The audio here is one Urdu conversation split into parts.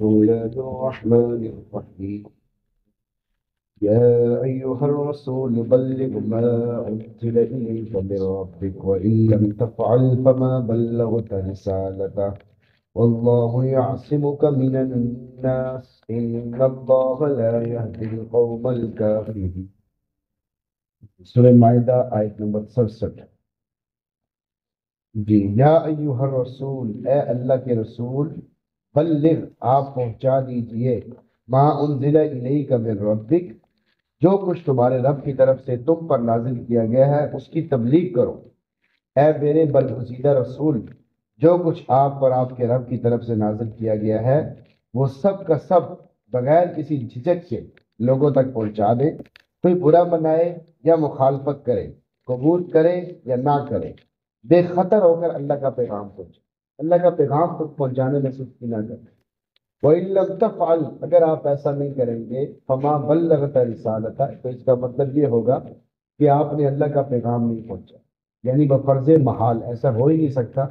بسم الله الرحمن الرحيم. يا أيها الرسول بلغ ما أنزل إليك من ربك وإن لم تفعل فما بلغت رسالته والله يعصمك من الناس إن الله لا يهدي القوم الكافرين. سورہ مائدہ آیت نمبر 67. جی، یا ایوہ الرسول، اے اللہ کے رسول، بلغ، آپ پہنچا دیجئے، ما انزل الیک من ربک، جو کچھ تمہارے رب کی طرف سے تم پر نازل کیا گیا ہے اس کی تبلیغ کرو۔ اے میرے برگزیدہ رسول، جو کچھ آپ پر آپ کے رب کی طرف سے نازل کیا گیا ہے وہ سب کا سب بغیر کسی جھجک کے لوگوں تک پہنچا دے۔ کوئی برا منائے یا مخالفت کرے، قبول کرے یا نہ کرے، بے خطر ہو کر اللہ کا پیغام پہنچے، اللہ کا پیغام تک پہنچانے میں سستی نہ کرے۔ وَإِن لَّمْ تَفْعَلْ، اگر آپ ایسا نہیں کریں گے، فَمَا بَلَّغْتَ رِسَالَتَهُ، تو اس کا مطلب یہ ہوگا کہ آپ نے اللہ کا پیغام نہیں پہنچا، یعنی بفرض محال ایسا ہو ہی نہیں سکتا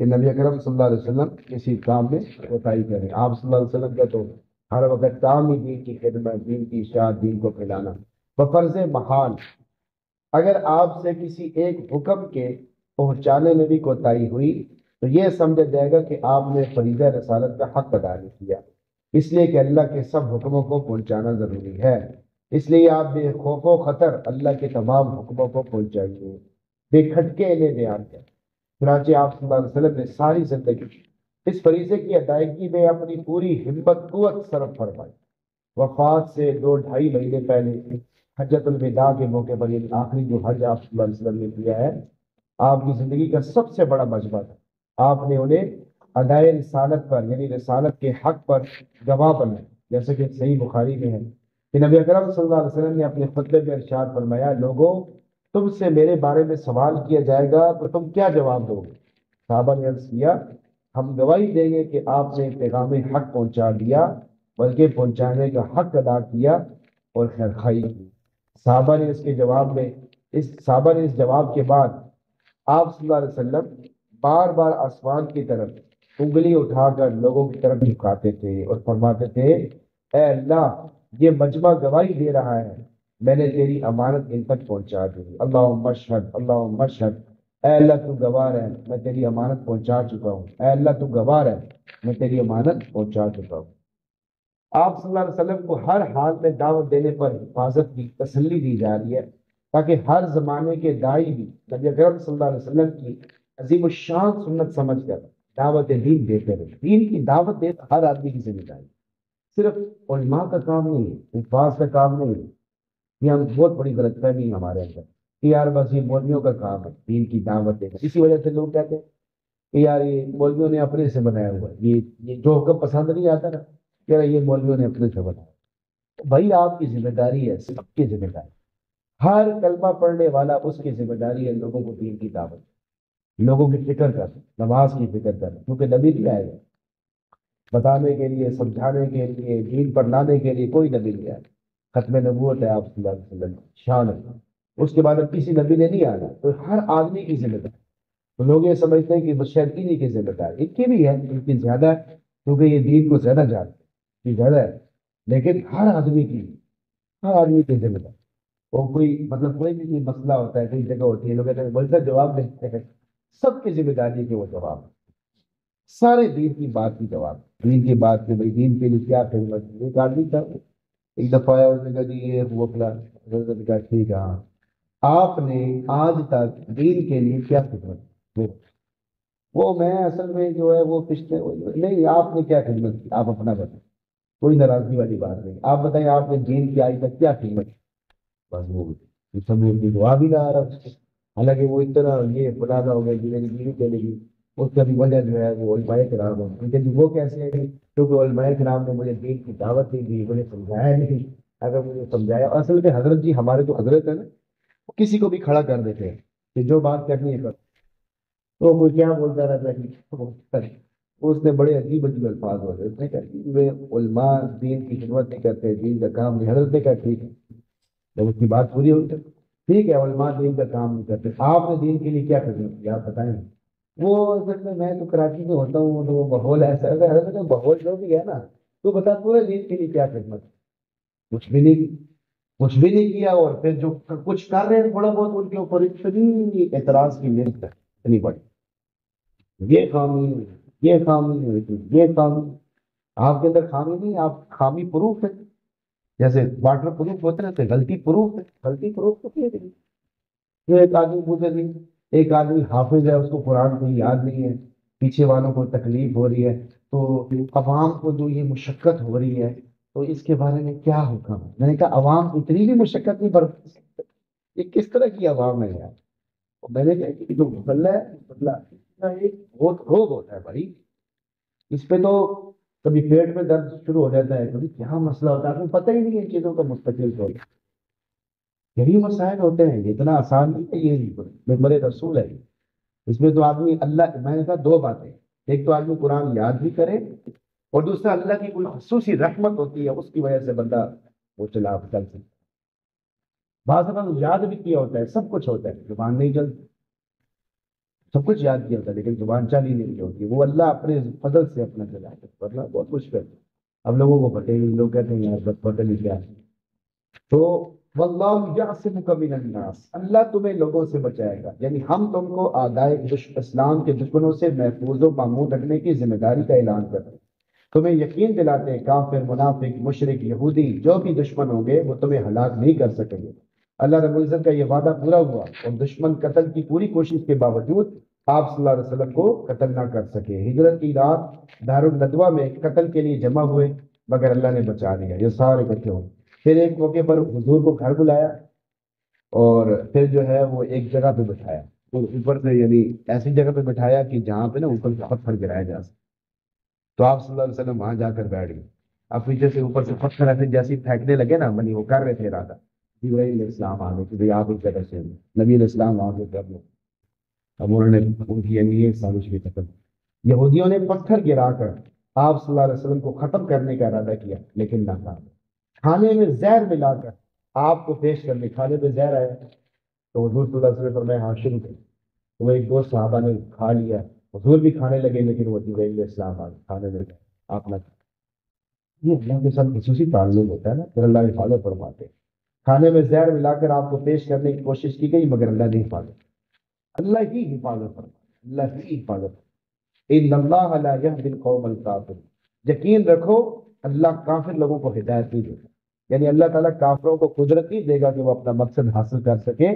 کہ نبی اکرم صلی اللہ علیہ وسلم کسی کام میں کوتاہی کریں۔ آپ صلی اللہ علیہ وسلم کا تو ہر وقت کام ہی دین کی خدمت، دین کی اشاعت، دین کو پھیلانا۔ بفرض محال اگر آپ سے کسی ایک حکم کے پہنچانے میں بھی کوتاہی ہوئی تو یہ سمجھا جائے گا کہ آپ نے فریضہ رسالت کا حق ادا نہیں کیا، اس لیے کہ اللہ کے سب حکموں کو پہنچانا ضروری ہے۔ اس لیے آپ بے خوف و خطر اللہ کے تمام حکموں کو پہنچائیے، بے کھٹکے انہیں بیان کریں۔ چنانچہ آپ صلی اللہ علیہ وسلم نے ساری زندگی اس فریضے کی ادائیگی میں اپنی پوری ہمت قوت صرف فرمائی۔ وفات سے 2-2.5 مہینے پہلے حجۃ الوداع کے موقع پر، یعنی آخری جو حج آپ صلی اللہ علیہ وسلم نے کیا ہے، آپ کی زندگی کا سب سے بڑا مجمع تھا۔ آپ نے انہیں ادائے رسالت پر، یعنی رسالت کے حق پر گواہ بنایا، جیسے کہ صحیح بخاری میں ہے کہ نبی اکرم صلی اللہ علیہ وسلم نے اپنے خطبے میں ارشاد فرمایا، لوگوں تم سے میرے بارے میں سوال کیا جائے گا تو تم کیا جواب دو گے؟ صحابہ نے عرض کیا، ہم گواہی دیں گے کہ آپ نے پیغام حق پہنچا دیا، بلکہ پہنچانے کا حق ادا کیا اور خیرخواہی کی۔ صحابہ نے اس جواب کے بعد آپ صلی اللہ علیہ وسلم بار بار آسمان کی طرف انگلی اٹھا کر لوگوں کی طرف جھکاتے تھے اور فرماتے تھے، اے اللہ، یہ مجمع گواہی دے رہا ہے میں نے تیری امانت ان تک پہنچا دی، اللہم اشہد، اللہم اشہد، اے اللہ تو گواہ ہے میں تیری امانت پہنچا چکا ہوں، اے اللہ تو گواہ ہے میں تیری امانت پہنچا چکا ہوں۔ آپ صلی اللہ علیہ وسلم کو ہر حال میں دعوت دینے پر حفاظت کی تسلی دی جا رہی ہے، تاکہ ہر زمانے کے داعی بھی نبی اکرم صلی اللہ علیہ وسلم کی عظیم الشان سنت سمجھ کر دعوت دین دیتے رہے۔ دین کی دعوت دے ہر آدمی کی ذمہ داری، صرف علماء کا کام نہیں ہے، حفاظ کا کام نہیں ہے۔ یہ ہم بہت بڑی غلط فہمی ہے ہمارے اندر کہ یار بس یہ مولویوں کا کام ہے دین کی دعوت دینا۔ اسی وجہ سے لوگ کہتے ہیں کہ یار یہ مولویوں نے اپنے سے بنایا ہوا ہے، یہ جو حکم پسند نہیں آتا نا، یار یہ مولویوں نے اپنے سے بنایا۔ بھائی آپ کی ذمہ داری ہے، سب کی ذمہ داری، ہر کلمہ پڑھنے والا اس کی ذمہ داری ہے لوگوں کو دین کی دعوت، لوگوں کی فکر کر، نماز کی فکر کر، کیونکہ نبی نہیں آئے گا بتانے کے لیے، سمجھانے کے لیے، دین پر لانے کے لیے، کوئی نبی نہیں آئے۔ ختم نبوت ہے آپ صلی اللہ علیہ وسلم کی شان ہے، اس کے بعد اب کسی نبی نے نہیں آنا، تو ہر آدمی کی ذمہ داری۔ تو لوگ یہ سمجھتے ہیں کہ بس شاید انہیں کی ذمہ داری، ان کی بھی ہے، ان کی زیادہ ہے کیونکہ یہ دین کو زیادہ جانتے ہیں، یہ زیادہ ہے، لیکن ہر آدمی کی، ہر آدمی کی ذمہ داری۔ اور کوئی مطلب کوئی بھی مسئلہ ہوتا ہے، کوئی جگہ ہوتی ہے، لوگ کہتے ہیں بولتا جواب دیتے ہیں، سب کی ذمہ داری ہے کہ وہ جواب، سارے دین کی بات کی جواب، دین کی بات میں بھائی دین کے لیے کیا خدمت ہے۔ ایک آدمی تھا، ایک دفعہ آیا، اس نے کہا جی یہ وہ فلاں، حضرت نے کہا ٹھیک ہے، ہاں آپ نے آج تک دین کے لیے کیا خدمت کی؟ وہ میں اصل میں جو ہے وہ پچھلے نہیں، آپ نے کیا خدمت کی، آپ اپنا بتائیں، کوئی ناراضگی والی بات نہیں، آپ بتائیں آپ نے دین کی آج تک کیا خدمت کی؟ بس وہ سمجھ کی دعا بھی نہ آ رہا اس کو۔ حالانکہ وہ اتنا یہ فلانا ہو گیا کہ میری بیوی چلے گی، اس کا بھی وجہ جو ہے وہ علماء کرام ہے، لیکن وہ کیسے ہے کیونکہ علماء کرام نے مجھے دین کی دعوت نہیں دی، مجھے سمجھایا نہیں۔ اگر مجھے سمجھایا، اصل میں حضرت جی ہمارے جو حضرت ہے نا، وہ کسی کو بھی کھڑا کر دیتے ہیں کہ جو بات کرنی ہے کر، تو وہ کیا بولتا رہتا ہے کہ اس نے بڑے عجیب عجیب الفاظ ہوتے، اس نے کہا کہ وہ علماء دین کی خدمت نہیں کرتے، دین کا کام نہیں۔ حضرت نے کہا ٹھیک ہے، جب اس کی بات پوری ہوئی تو ٹھیک ہے، علماء دین کا کام نہیں کرتے، آپ نے دین کے لیے کیا خدمت کی آپ بتائیں۔ وہ اصل میں تو کراچی میں ہوتا ہوں، تو وہ ماحول ایسا ہے، حضرت کا ماحول جو بھی ہے نا، تو بتا تو دین کے لیے کیا خدمت؟ کچھ بھی نہیں کی، کچھ بھی نہیں کیا، اور پھر جو کچھ کر رہے ہیں تھوڑا بہت ان کے اوپر اتنی اعتراض کی لسٹ ہے اتنی بڑی، یہ خامی ہے، یہ خامی ہے، یہ خامی۔ آپ کے اندر خامی نہیں، آپ خامی پروف ہے، جیسے واٹر پروف ہوتا ہے نا، غلطی پروف ہے، غلطی پروف تو کیا نہیں۔ یہ ایک آدمی پوچھے نہیں، ایک آدمی حافظ ہے، اس کو قرآن کو یاد نہیں ہے، پیچھے والوں کو تکلیف ہو رہی ہے، تو عوام کو جو یہ مشقت ہو رہی ہے تو اس کے بارے میں کیا حکم ہے؟ میں نے کہا عوام اتنی بھی مشقت نہیں برداشت کر سکتے، یہ کس طرح کی عوام ہے یار؟ میں نے کہا کہ جو مسئلہ ہے، مسئلہ ایک بہت روگ ہوتا ہے بھائی، اس پہ تو کبھی پیٹ میں درد شروع ہو جاتا ہے، کبھی کیا مسئلہ ہوتا ہے، آپ کو پتہ ہی نہیں ہے ان چیزوں کا مستقل طور پر۔ یہی مسائل ہوتے ہیں، یہ اتنا آسان نہیں ہے، یہ بڑے رسول ہے۔ اس میں تو آدمی اللہ، میں نے کہا دو باتیں، ایک تو آدمی قرآن یاد بھی کرے، اور دوسرا اللہ کی کوئی خصوصی رحمت ہوتی ہے اس کی وجہ سے بندہ وہ چلا چل سکتا ہے۔ بعض اوقات یاد بھی کیا ہوتا ہے، سب کچھ ہوتا ہے، زبان نہیں چلتی، سب کچھ یاد کیا ہوتا ہے لیکن زبان چل ہی نہیں ہوتی، وہ اللہ اپنے فضل سے اپنا چلاتا ہے، ورنہ بہت مشکل ہے۔ اب لوگوں کو پتہ ہی نہیں، لوگ کہتے ہیں یار بس پتہ نہیں کیا ہے۔ تو واللہ یعصمک من الناس، اللہ تمہیں لوگوں سے بچائے گا، یعنی ہم تم کو اعدائے اسلام کے دشمنوں سے محفوظ و معمون رکھنے کی ذمہ داری کا اعلان کرتے ہیں، تمہیں یقین دلاتے ہیں کافر، منافق، مشرک، یہودی جو بھی دشمن ہوں گے وہ تمہیں ہلاک نہیں کر سکیں گے۔ اللہ رب العزت کا یہ وعدہ پورا ہوا، اور دشمن قتل کی پوری کوشش کے باوجود آپ صلی اللہ علیہ وسلم کو قتل نہ کر سکے۔ ہجرت کی رات دارالندوا میں قتل کے لیے جمع ہوئے، مگر اللہ نے بچا لیا، یہ سارے اکٹھے ہوئے۔ پھر ایک موقع پر حضور کو گھر بلایا، اور پھر جو ہے وہ ایک جگہ پہ بٹھایا، اور اوپر سے یعنی ایسی جگہ پہ بٹھایا کہ جہاں پہ نا اوپر سے پتھر گرایا جا سکے۔ تو آپ صلی اللہ علیہ وسلم وہاں جا کر بیٹھ گئے، اب پیچھے سے اوپر سے پتھر ایسے جیسے پھینکنے لگے نا، منی وہ کر رہے تھے ارادہ، جبرائیل علیہ السلام آ گئے کہ بھائی آپ اس جگہ سے نبی علیہ السلام آ کے کر لو۔ اب انہوں نے ان کی یعنی ایک سازش بھی ختم، یہودیوں نے پتھر گرا کر آپ صلی اللہ علیہ وسلم کو ختم کرنے کا ارادہ کیا، لیکن ناکام۔ کھانے میں زہر ملا کر آپ کو پیش کرنے، کھانے میں زہر آیا تو حضور صلی اللہ علیہ وسلم فرمایا ہاں شروع کریں، تو وہ ایک دو صحابہ نے کھا لیا، حضور بھی کھانے لگے، لیکن وہ جبرائیل علیہ السلام آ گئے کھانے لگے، آپ نہ کھائیں۔ یہ اللہ کے ساتھ خصوصی تعلق ہوتا ہے نا، پھر اللہ حفاظت فرماتے ہیں۔ کھانے میں زہر ملا کر آپ کو پیش کرنے کی کوشش کی گئی، مگر اللہ نے حفاظت، اللہ ہی حفاظت فرماتے، اللہ ہی حفاظت۔ ان اللہ لا یہدی القوم الکافرین، یقین رکھو اللہ کافر لوگوں کو ہدایت نہیں دے گا، یعنی اللہ تعالیٰ کافروں کو قدرت نہیں دے گا کہ وہ اپنا مقصد حاصل کر سکے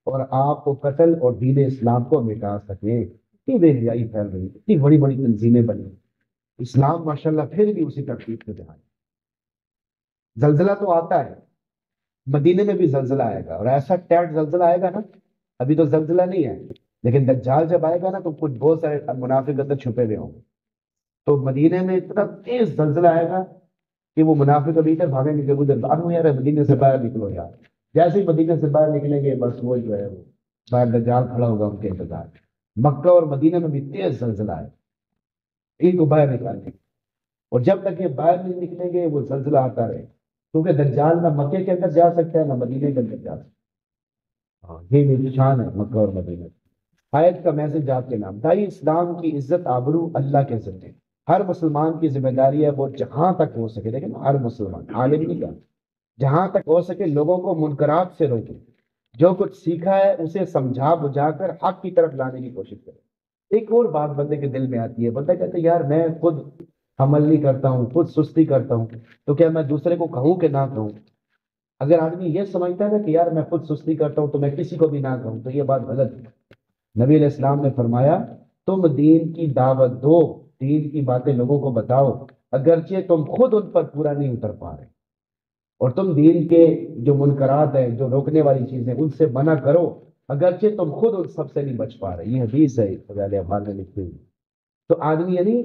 اور آپ کو قتل اور دین اسلام کو مٹا سکے۔ اتنی بے حیائی پھیل رہی ہے، اتنی بڑی بڑی تنظیمیں بنی، اسلام ماشاءاللہ پھر بھی اسی ترتیب سے دہائی۔ زلزلہ تو آتا ہے، مدینے میں بھی زلزلہ آئے گا، اور ایسا ٹیٹ زلزلہ آئے گا نا، ابھی تو زلزلہ نہیں ہے لیکن دجال جب آئے گا نا تو کچھ بہت سارے منافق اندر چھپے ہوئے ہوں گے، تو مدینے میں اتنا تیز زلزلہ آئے گا کہ وہ منافق ابھی تک بھاگیں گے کہ ادھر بعد یار مدینے سے باہر نکلو یار، جیسے ہی مدینے سے باہر نکلیں گے بس وہ جو ہے وہ باہر دجال کھڑا ہوگا ان کے انتظار میں۔ مکہ اور مدینہ میں بھی تیز زلزلہ آئے، ان کو باہر نکالیں گے، اور جب تک یہ باہر نہیں نکلیں گے وہ زلزلہ آتا رہے، کیونکہ دجال نہ مکے کے اندر جا سکتا ہے نہ مدینے کے اندر جا سکتا ہے۔ ہاں یہ میری شان ہے مکہ اور مدینہ۔ آیت کا میسج آپ کے نام، دائی اسلام کی عزت آبرو اللہ کے ذمہ، ہر مسلمان کی ذمہ داری ہے وہ جہاں تک ہو سکے، لیکن ہر مسلمان عالم نہیں کا، جہاں تک ہو سکے لوگوں کو منکرات سے روکے، جو کچھ سیکھا ہے اسے سمجھا بجھا کر حق کی طرف لانے کی کوشش کرے۔ ایک اور بات بندے کے دل میں آتی ہے، بندہ کہتا ہے یار میں خود عمل نہیں کرتا ہوں، خود سستی کرتا ہوں، تو کیا میں دوسرے کو کہوں کہ نہ کہوں؟ اگر آدمی یہ سمجھتا ہے کہ یار میں خود سستی کرتا ہوں تو میں کسی کو بھی نہ کہوں، تو یہ بات غلط ہے۔ نبی علیہ السلام نے فرمایا تم دین کی دعوت دو، دین کی باتیں لوگوں کو بتاؤ، اگرچہ تم خود ان پر پورا نہیں اتر پا رہے، اور تم دین کے جو منکرات ہیں، جو روکنے والی چیزیں، ان سے منع کرو، اگرچہ تم خود ان سب سے نہیں بچ پا رہے۔ یہ حدیث ہے فضائل اعمال میں لکھی ہوئی۔ تو آدمی یعنی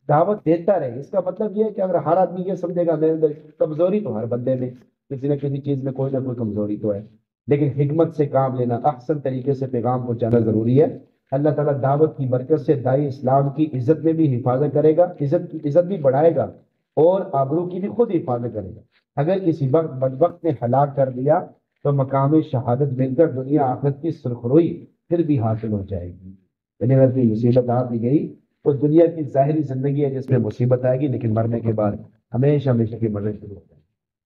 دعوت دیتا رہے، اس کا مطلب یہ ہے کہ اگر ہر آدمی یہ سمجھے گا میرے اندر کمزوری، تو ہر بندے میں کسی نہ کسی چیز میں کوئی نہ کوئی کمزوری تو ہے، لیکن حکمت سے کام لینا، احسن طریقے سے پیغام پہنچانا ضروری ہے۔ اللہ تعالیٰ دعوت کی برکت سے دائی اسلام کی عزت میں بھی حفاظت کرے گا، عزت بھی بڑھائے گا، اور آبرو کی بھی خود حفاظت کرے گا۔ اگر کسی وقت بدبخت نے ہلاک کر دیا تو مقام شہادت مل کر دنیا آخرت کی سرخروئی پھر بھی حاصل ہو جائے گی، یعنی اگر کوئی مصیبت آ دی گئی، تو دنیا کی ظاہری زندگی ہے جس میں مصیبت آئے گی، لیکن مرنے کے بعد ہمیشہ ہمیشہ کی مدد شروع ہوتا ہے.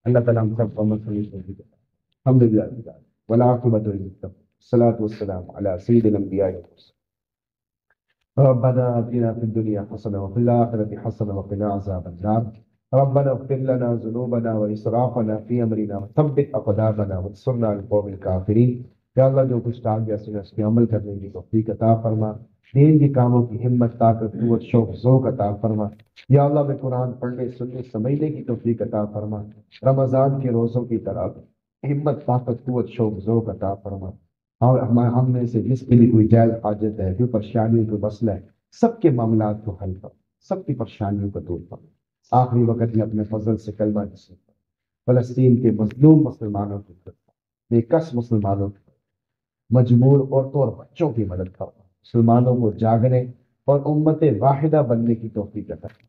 اللہ تعالیٰ ہم سب کو عمل کرنے کی توفیق عطا فرمائے. الحمد للہ والعاقبۃ للمتقین الصلاۃ والسلام علی سید الانبیاء والمرسلین. ربنا آتنا في الدنيا حسنة وفي الآخرة حسنة وقنا عذاب النار. ربنا اغفر لنا ذنوبنا وإسرافنا في أمرنا وثبت أقدامنا وانصرنا على القوم الكافرين. یا اللہ جو کچھ آ گیا سن اس پہ عمل کرنے کی توفیق عطا فرما. دین کے کاموں کی ہمت طاقت قوت شوق ذوق عطا فرما. یا اللہ میں قرآن پڑھنے سننے سمجھنے کی توفیق عطا فرما. رمضان کے روزوں کی طرح ہمت طاقت قوت شوق ذوق عطا فرما. اور ہم میں سے جس کے لیے کوئی جائز حاجت ہے، کوئی پریشانی کوئی مسئلہ ہے، سب کے معاملات کو حل کرو، سب کی پریشانیوں کو دور کرو. آخری وقت میں اپنے فضل سے کلمہ نصیب کرو. فلسطین کے مظلوم مسلمانوں کی مدد کرو، بے کس مسلمانوں کی مدد کرو، مجبور عورتوں اور بچوں کی مدد کرو. مسلمانوں کو جاگنے اور امت واحدہ بننے کی توفیق عطا کرو.